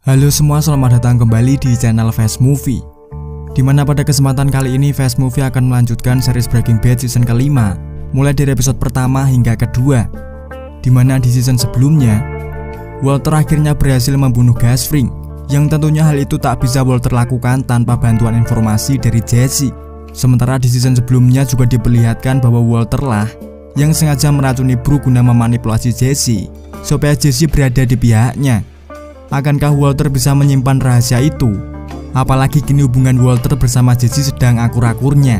Halo semua, selamat datang kembali di channel Fast Movie. Dimana pada kesempatan kali ini Fast Movie akan melanjutkan series Breaking Bad season kelima, mulai dari episode pertama hingga kedua. Dimana di season sebelumnya Walter akhirnya berhasil membunuh Gus Fring, yang tentunya hal itu tak bisa Walter lakukan tanpa bantuan informasi dari Jesse. Sementara di season sebelumnya juga diperlihatkan bahwa Walter lah yang sengaja meracuni Brooke guna memanipulasi Jesse supaya Jesse berada di pihaknya. Akankah Walter bisa menyimpan rahasia itu? Apalagi kini hubungan Walter bersama Jesse sedang akur-akurnya.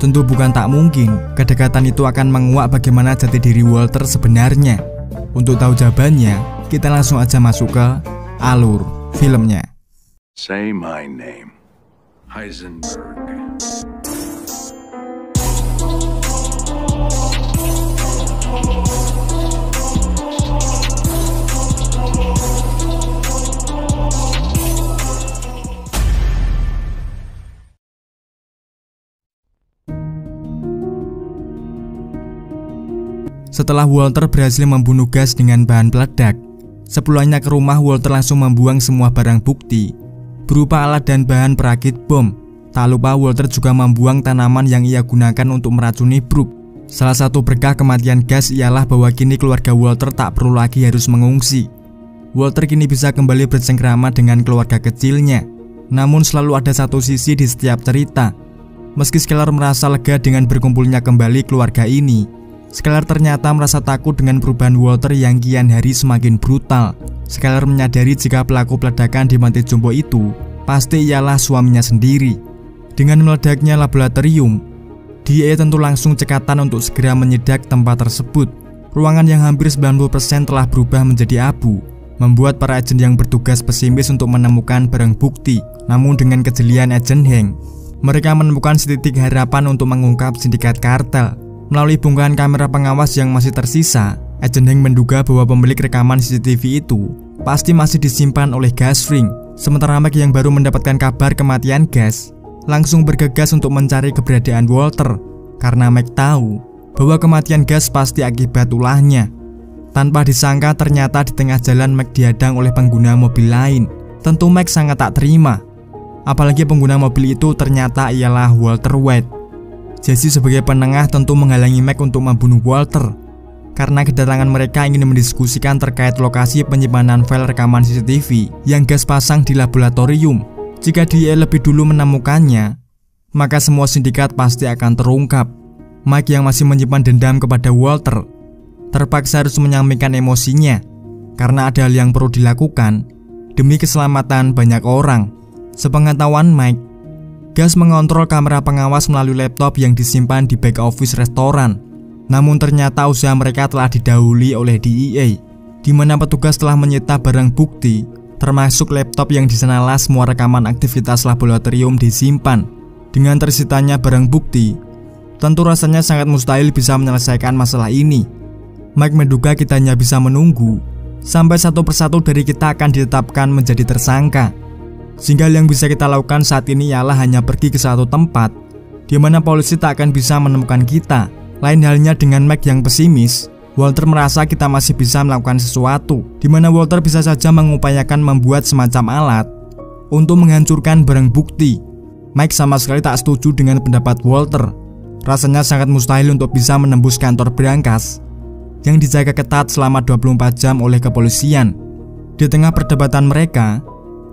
Tentu bukan tak mungkin kedekatan itu akan menguak bagaimana jati diri Walter sebenarnya. Untuk tahu jawabannya, kita langsung aja masuk ke alur filmnya. Say my name, Heisenberg. Setelah Walter berhasil membunuh Gus dengan bahan peledak, sepulangnya ke rumah Walter langsung membuang semua barang bukti berupa alat dan bahan perakit bom. Tak lupa Walter juga membuang tanaman yang ia gunakan untuk meracuni Brooke. Salah satu berkah kematian Gus ialah bahwa kini keluarga Walter tak perlu lagi harus mengungsi. Walter kini bisa kembali bersengkrama dengan keluarga kecilnya. Namun selalu ada satu sisi di setiap cerita. Meski Skylar merasa lega dengan berkumpulnya kembali keluarga ini, Skylar ternyata merasa takut dengan perubahan Walter yang kian hari semakin brutal. Skylar menyadari jika pelaku peledakan di panti jompo itu pasti ialah suaminya sendiri. Dengan meledaknya laboratorium, DEA tentu langsung cekatan untuk segera menyidak tempat tersebut. Ruangan yang hampir 90% telah berubah menjadi abu, membuat para agen yang bertugas pesimis untuk menemukan barang bukti. Namun dengan kejelian agen Hank, mereka menemukan setitik harapan untuk mengungkap sindikat kartel. Melalui bongkahan kamera pengawas yang masih tersisa, agen Hank menduga bahwa pemilik rekaman CCTV itu pasti masih disimpan oleh Gus Fring. Sementara Mike yang baru mendapatkan kabar kematian Gus langsung bergegas untuk mencari keberadaan Walter, karena Mike tahu bahwa kematian Gus pasti akibat ulahnya. Tanpa disangka ternyata di tengah jalan Mike dihadang oleh pengguna mobil lain. Tentu Mike sangat tak terima, apalagi pengguna mobil itu ternyata ialah Walter White. Jesse sebagai penengah tentu menghalangi Mike untuk membunuh Walter, karena kedatangan mereka ingin mendiskusikan terkait lokasi penyimpanan file rekaman CCTV yang Gus pasang di laboratorium. Jika dia lebih dulu menemukannya, maka semua sindikat pasti akan terungkap. Mike yang masih menyimpan dendam kepada Walter terpaksa harus menyampaikan emosinya, karena ada hal yang perlu dilakukan demi keselamatan banyak orang. Sepengetahuan Mike, Gus mengontrol kamera pengawas melalui laptop yang disimpan di back office restoran. Namun ternyata usaha mereka telah didahului oleh DEA, di mana petugas telah menyita barang bukti, termasuk laptop yang di sanalah semua rekaman aktivitas laboratorium disimpan. Dengan tersitanya barang bukti, tentu rasanya sangat mustahil bisa menyelesaikan masalah ini. Mike menduga kita hanya bisa menunggu sampai satu persatu dari kita akan ditetapkan menjadi tersangka. Sehingga yang bisa kita lakukan saat ini ialah hanya pergi ke satu tempat di mana polisi tak akan bisa menemukan kita. Lain halnya dengan Mike yang pesimis, Walter merasa kita masih bisa melakukan sesuatu, di mana Walter bisa saja mengupayakan membuat semacam alat untuk menghancurkan barang bukti. Mike sama sekali tak setuju dengan pendapat Walter. Rasanya sangat mustahil untuk bisa menembus kantor brankas yang dijaga ketat selama 24 jam oleh kepolisian. Di tengah perdebatan mereka,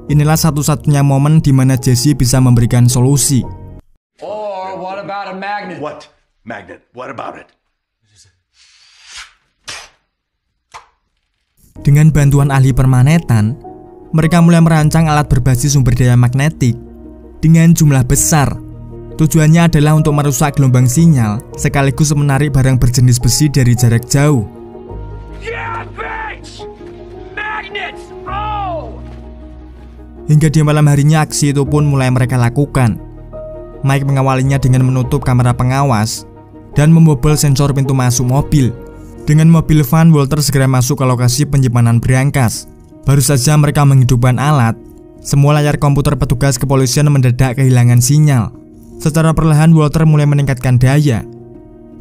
inilah satu-satunya momen di mana Jesse bisa memberikan solusi. Or what about a magnet? What magnet? What about it? Dengan bantuan ahli permanetan, mereka mulai merancang alat berbasis sumber daya magnetik dengan jumlah besar. Tujuannya adalah untuk merusak gelombang sinyal sekaligus menarik barang berjenis besi dari jarak jauh. Yeah, thanks! Magnets! Oh! Hingga di malam harinya aksi itu pun mulai mereka lakukan. Mike mengawalinya dengan menutup kamera pengawas dan membobol sensor pintu masuk mobil. Dengan mobil van, Walter segera masuk ke lokasi penyimpanan brankas. Baru saja mereka menghidupkan alat, semua layar komputer petugas kepolisian mendadak kehilangan sinyal. Secara perlahan Walter mulai meningkatkan daya,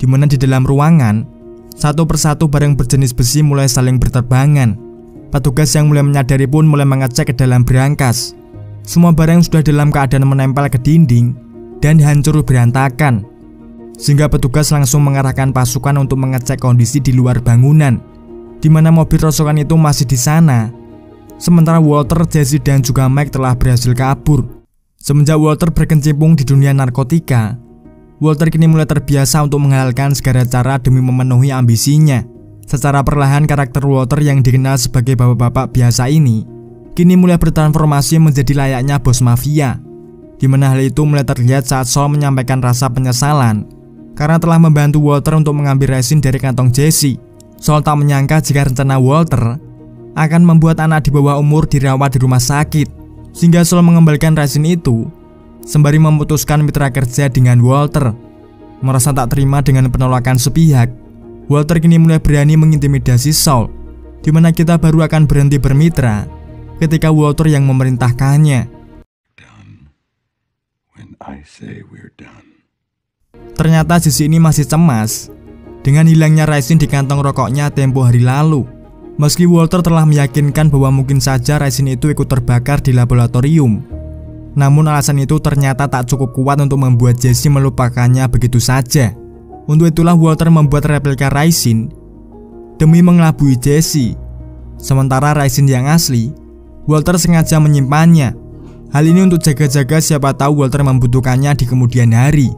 di mana di dalam ruangan, satu persatu barang berjenis besi mulai saling berterbangan. Petugas yang mulai menyadari pun mulai mengecek ke dalam berangkas. Semua barang sudah dalam keadaan menempel ke dinding dan hancur berantakan. Sehingga petugas langsung mengarahkan pasukan untuk mengecek kondisi di luar bangunan, di mana mobil rongsokan itu masih di sana. Sementara Walter, Jesse, dan juga Mike telah berhasil kabur. Semenjak Walter berkecimpung di dunia narkotika, Walter kini mulai terbiasa untuk menghalalkan segala cara demi memenuhi ambisinya. Secara perlahan karakter Walter yang dikenal sebagai bapak-bapak biasa ini kini mulai bertransformasi menjadi layaknya bos mafia, di mana hal itu mulai terlihat saat Saul menyampaikan rasa penyesalan karena telah membantu Walter untuk mengambil resin dari kantong Jesse. Saul tak menyangka jika rencana Walter akan membuat anak di bawah umur dirawat di rumah sakit, sehingga Saul mengembalikan resin itu sembari memutuskan mitra kerja dengan Walter. Merasa tak terima dengan penolakan sepihak, Walter kini mulai berani mengintimidasi Saul, di mana kita baru akan berhenti bermitra ketika Walter yang memerintahkannya. Done when I say we're done. Ternyata Jesse ini masih cemas dengan hilangnya resin di kantong rokoknya tempo hari lalu. Meski Walter telah meyakinkan bahwa mungkin saja resin itu ikut terbakar di laboratorium, namun alasan itu ternyata tak cukup kuat untuk membuat Jesse melupakannya begitu saja. Untuk itulah Walter membuat replika resin demi mengelabui Jesse. Sementara resin yang asli, Walter sengaja menyimpannya. Hal ini untuk jaga-jaga siapa tahu Walter membutuhkannya di kemudian hari.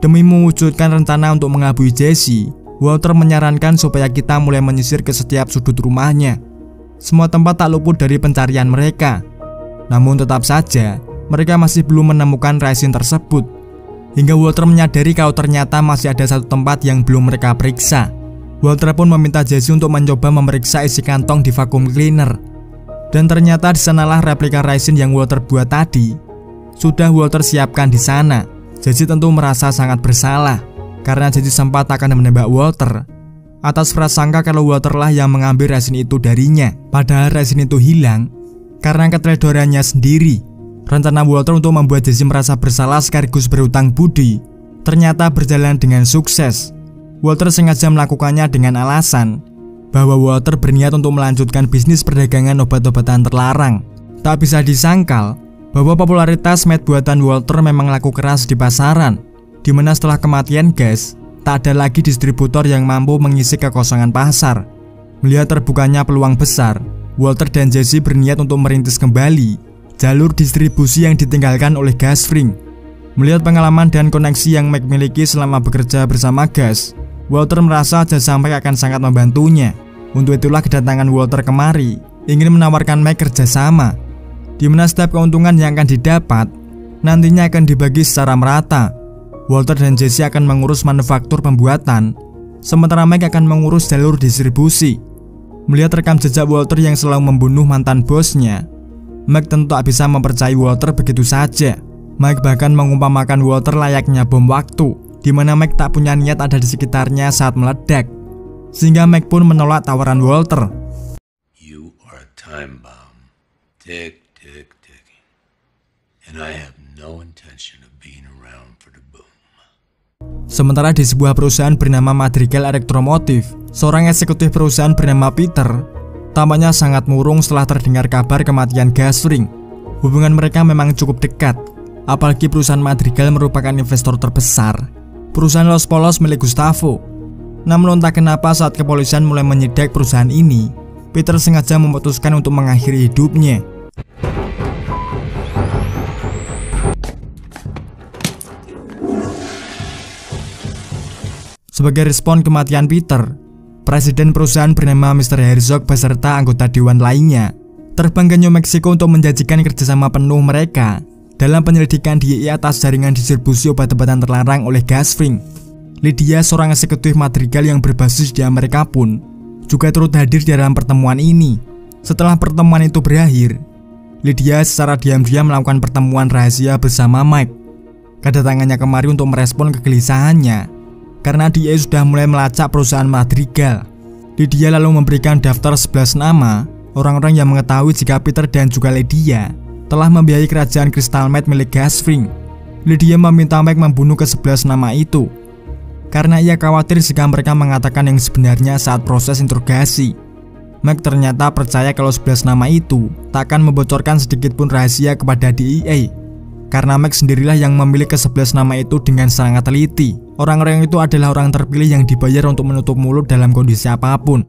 Demi mewujudkan rencana untuk mengelabui Jesse, Walter menyarankan supaya kita mulai menyisir ke setiap sudut rumahnya. Semua tempat tak luput dari pencarian mereka. Namun tetap saja, mereka masih belum menemukan resin tersebut. Hingga Walter menyadari kalau ternyata masih ada satu tempat yang belum mereka periksa. Walter pun meminta Jesse untuk mencoba memeriksa isi kantong di vacuum cleaner. Dan ternyata di sanalah replika resin yang Walter buat tadi sudah Walter siapkan di sana. Jesse tentu merasa sangat bersalah karena Jesse sempat akan menembak Walter atas prasangka kalau Walter lah yang mengambil resin itu darinya. Padahal resin itu hilang karena keteledorannya sendiri. Rencana Walter untuk membuat Jesse merasa bersalah sekaligus berhutang budi ternyata berjalan dengan sukses. Walter sengaja melakukannya dengan alasan bahwa Walter berniat untuk melanjutkan bisnis perdagangan obat-obatan terlarang. Tak bisa disangkal bahwa popularitas med buatan Walter memang laku keras di pasaran, di mana setelah kematian Gas, tak ada lagi distributor yang mampu mengisi kekosongan pasar. Melihat terbukanya peluang besar, Walter dan Jesse berniat untuk merintis kembali jalur distribusi yang ditinggalkan oleh Gasfring. Melihat pengalaman dan koneksi yang Mike miliki selama bekerja bersama Gas, Walter merasa jasa Mike akan sangat membantunya. Untuk itulah kedatangan Walter kemari ingin menawarkan Mike kerjasama, di mana setiap keuntungan yang akan didapat nantinya akan dibagi secara merata. Walter dan Jesse akan mengurus manufaktur pembuatan, sementara Mike akan mengurus jalur distribusi. Melihat rekam jejak Walter yang selalu membunuh mantan bosnya, Mike tentu tak bisa mempercayai Walter begitu saja. Mike bahkan mengumpamakan Walter layaknya bom waktu, di mana Mike tak punya niat ada di sekitarnya saat meledak. Sehingga Mike pun menolak tawaran Walter. You are a time bomb. Tick, tick, ticking. And I have no intention of being around for the boom. Sementara di sebuah perusahaan bernama Madrigal Elektromotif, seorang eksekutif perusahaan bernama Peter tampaknya sangat murung setelah terdengar kabar kematian Gasfring. Hubungan mereka memang cukup dekat, apalagi perusahaan Madrigal merupakan investor terbesar perusahaan Los Polos milik Gustavo. Namun entah kenapa saat kepolisian mulai menyidak perusahaan ini, Peter sengaja memutuskan untuk mengakhiri hidupnya. Sebagai respon kematian Peter, presiden perusahaan bernama Mr. Herzog beserta anggota dewan lainnya terbang ke New Mexico untuk menjanjikan kerjasama penuh mereka dalam penyelidikan DEA atas jaringan distribusi obat-obatan terlarang oleh Gasfring. Lydia, seorang eksekutif Madrigal yang berbasis di Amerika pun juga turut hadir di dalam pertemuan ini. Setelah pertemuan itu berakhir, Lydia secara diam-diam melakukan pertemuan rahasia bersama Mike. Kedatangannya kemari untuk merespon kegelisahannya karena DEA sudah mulai melacak perusahaan Madrigal. Lydia lalu memberikan daftar 11 nama orang-orang yang mengetahui jika Peter dan juga Lydia telah membiayai kerajaan Crystal Meth milik Gasfring. Lydia meminta Mike membunuh ke-11 nama itu karena ia khawatir jika mereka mengatakan yang sebenarnya saat proses interogasi. Mike ternyata percaya kalau 11 nama itu tak akan membocorkan sedikit pun rahasia kepada DEA. Karena Mike sendirilah yang memilih ke-11 nama itu dengan sangat teliti. Orang-orang itu adalah orang terpilih yang dibayar untuk menutup mulut dalam kondisi apapun.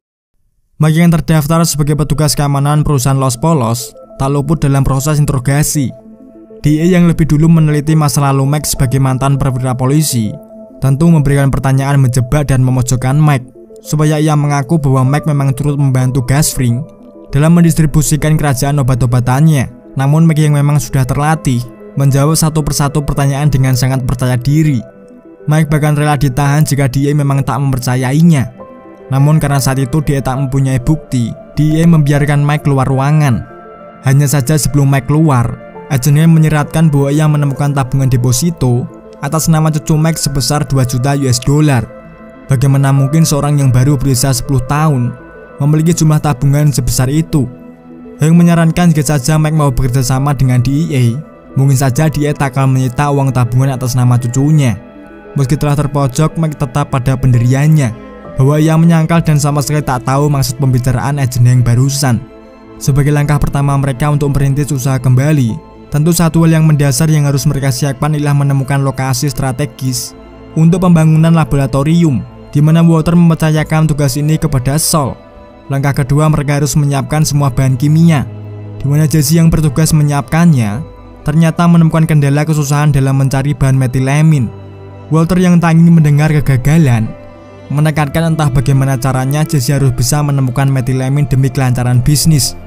Mike yang terdaftar sebagai petugas keamanan perusahaan Los Polos tak luput dalam proses interogasi. DEA yang lebih dulu meneliti masa lalu Mike sebagai mantan perwira polisi tentu memberikan pertanyaan menjebak dan memojokkan Mike supaya ia mengaku bahwa Mike memang turut membantu Gasfring dalam mendistribusikan kerajaan obat-obatannya. Namun Mike yang memang sudah terlatih menjawab satu persatu pertanyaan dengan sangat percaya diri. Mike bahkan rela ditahan jika DEA memang tak mempercayainya. Namun karena saat itu DEA tak mempunyai bukti, DEA membiarkan Mike keluar ruangan. Hanya saja sebelum Mike keluar, agennya menyeratkan bahwa ia menemukan tabungan deposito atas nama cucu Mike sebesar 2 juta US dollar. Bagaimana mungkin seorang yang baru berusia 10 tahun memiliki jumlah tabungan sebesar itu? Yang menyarankan jika saja Mike mau bekerja sama dengan DEA, mungkin saja DEA tak akan menyita uang tabungan atas nama cucunya. Meski telah terpojok, Mike tetap pada pendiriannya bahwa ia menyangkal dan sama sekali tak tahu maksud pembicaraan agen yang barusan. Sebagai langkah pertama mereka untuk merintis usaha kembali, tentu satu hal yang mendasar yang harus mereka siapkan ialah menemukan lokasi strategis untuk pembangunan laboratorium, di mana Walter mempercayakan tugas ini kepada Saul. Langkah kedua, mereka harus menyiapkan semua bahan kimia, di mana Jesse yang bertugas menyiapkannya ternyata menemukan kendala kesusahan dalam mencari bahan metilamin. Walter yang tak ingin mendengar kegagalan menekankan entah bagaimana caranya Jesse harus bisa menemukan metilamin demi kelancaran bisnis.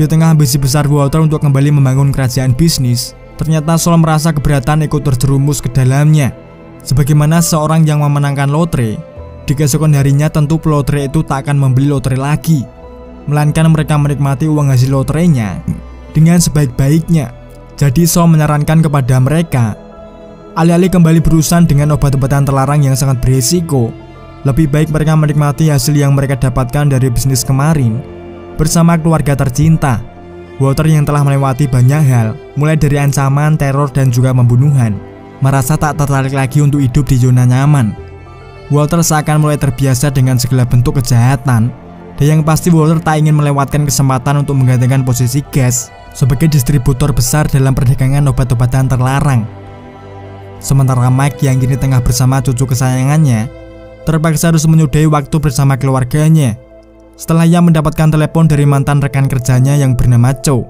Di tengah ambisi besar Walter untuk kembali membangun kerajaan bisnis, ternyata Saul merasa keberatan ikut terjerumus ke dalamnya. Sebagaimana seorang yang memenangkan lotre, di keesokan harinya tentu pelotre itu tak akan membeli lotre lagi, melainkan mereka menikmati uang hasil lotrenya dengan sebaik-baiknya. Jadi Saul menyarankan kepada mereka, alih-alih kembali berurusan dengan obat-obatan terlarang yang sangat berisiko, lebih baik mereka menikmati hasil yang mereka dapatkan dari bisnis kemarin bersama keluarga tercinta. Walter yang telah melewati banyak hal, mulai dari ancaman, teror, dan juga pembunuhan, merasa tak tertarik lagi untuk hidup di zona nyaman. Walter seakan mulai terbiasa dengan segala bentuk kejahatan, dan yang pasti Walter tak ingin melewatkan kesempatan untuk menggantikan posisi Gas sebagai distributor besar dalam perdagangan obat-obatan terlarang. Sementara Mike yang kini tengah bersama cucu kesayangannya terpaksa harus menyudahi waktu bersama keluarganya setelah ia mendapatkan telepon dari mantan rekan kerjanya yang bernama Cho.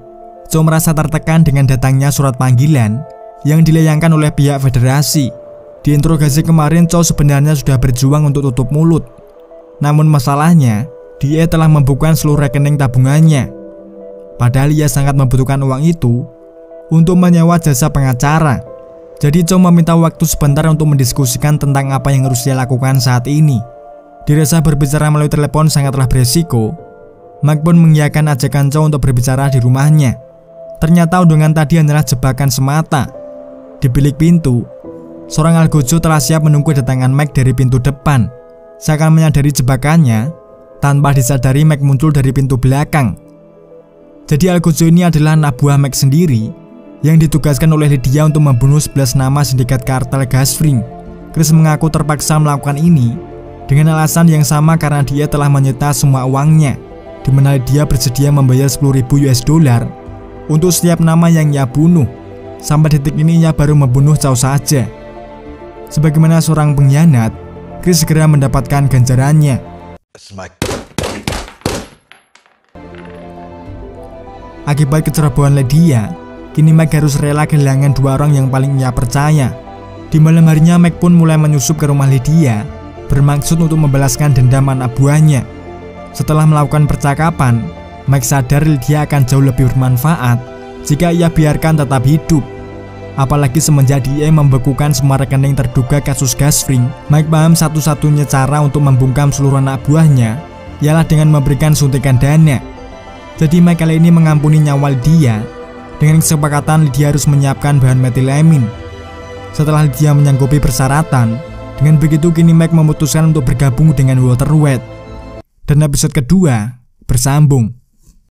Cho merasa tertekan dengan datangnya surat panggilan yang dilayangkan oleh pihak federasi. Di interogasi kemarin, Cho sebenarnya sudah berjuang untuk tutup mulut. Namun masalahnya, dia telah membuka seluruh rekening tabungannya. Padahal ia sangat membutuhkan uang itu untuk menyewa jasa pengacara. Jadi Cho meminta waktu sebentar untuk mendiskusikan tentang apa yang harus dia lakukan saat ini. Dirasa berbicara melalui telepon sangatlah beresiko, Mike pun mengiyakan ajakan Cho untuk berbicara di rumahnya. Ternyata undangan tadi hanyalah jebakan semata. Di bilik pintu, seorang algojo telah siap menunggu kedatangan Mike dari pintu depan. Seakan menyadari jebakannya, tanpa disadari Mike muncul dari pintu belakang. Jadi algojo ini adalah anak buah Mike sendiri yang ditugaskan oleh Lydia untuk membunuh 11 nama sindikat kartel Gasfring. Chris mengaku terpaksa melakukan ini dengan alasan yang sama karena dia telah menyita semua uangnya, di mana Lydia bersedia membayar 10.000 US dollar untuk setiap nama yang ia bunuh. Sampai detik ini ia baru membunuh Chow saja. Sebagaimana seorang pengkhianat, Chris segera mendapatkan ganjarannya. Akibat kecerobohan Lydia, kini Mike harus rela kehilangan dua orang yang paling ia percaya. Di malam harinya Mike pun mulai menyusup ke rumah Lydia, bermaksud untuk membalaskan dendam anak buahnya. Setelah melakukan percakapan, Mike sadar Lydia akan jauh lebih bermanfaat jika ia biarkan tetap hidup. Apalagi semenjak dia membekukan semua rekening terduga kasus Gasfring, Mike paham satu-satunya cara untuk membungkam seluruh anak buahnya ialah dengan memberikan suntikan dana. Jadi Mike kali ini mengampuni nyawa Lydia dengan kesepakatan Lydia harus menyiapkan bahan metilamin. Setelah Lydia menyanggupi persyaratan, dengan begitu kini Mike memutuskan untuk bergabung dengan Walter White. Dan episode kedua bersambung.